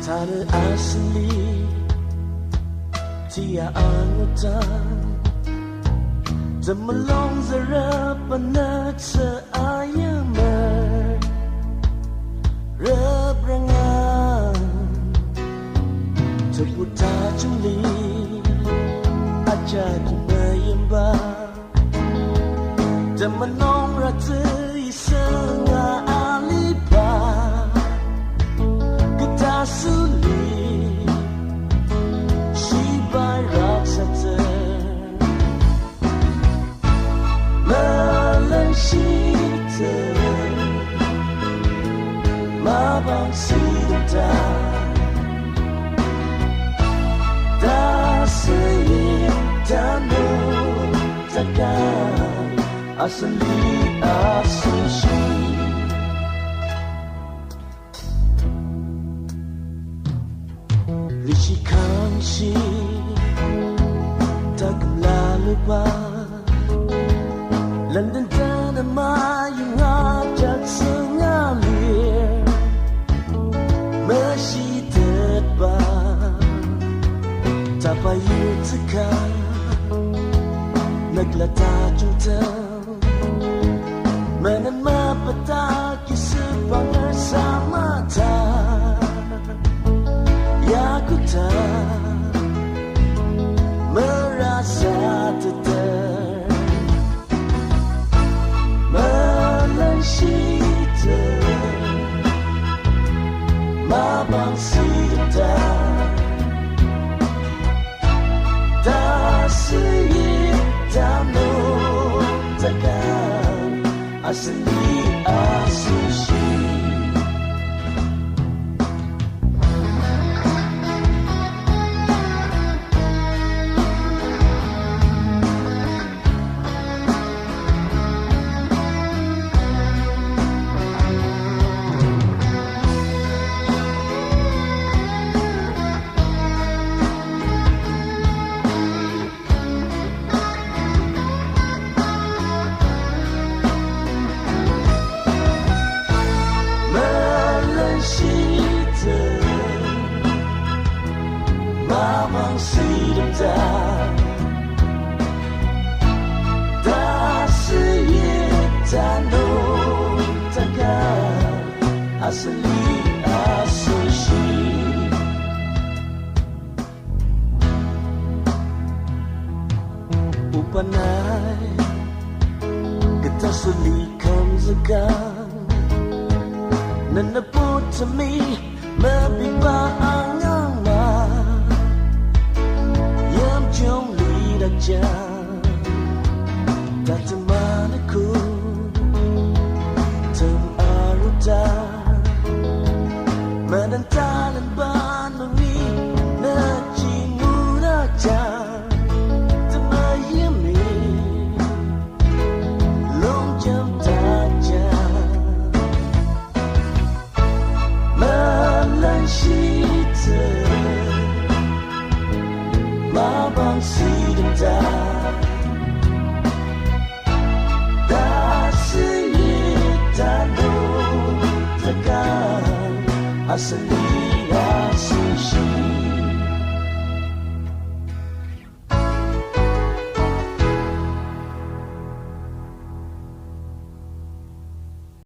Tanah asli Tia anggota Temelong zara penat seayamar Rebrangan Terputa juli Ajar menyembah Temenong rata isengah alibah Kita sulit Sibai raksasa Melensyita Mabang sida Tak seyit tanu Takkan asli asushi Rishi Kangshi Takkan lalu London tanah yang ajak sengalir Masih terbang Tak payah tekan Naglata juta Menama petaki sepangar samata Ya ku tak merasa tetap Melensyita Mabang sida Tak seyit tanu Takkan asli asushi Mabang sida Tak seyit tanu Takkan asli asushi Upanai Kita sulikan zegang Neneput temi Mebibang Jom lidah jam Tak teman aku Tem arutan Menantalan banungi Najimu raja Temayami Long jam tajam Melensyita Mabang sida Tak seyit tanu Takkan asli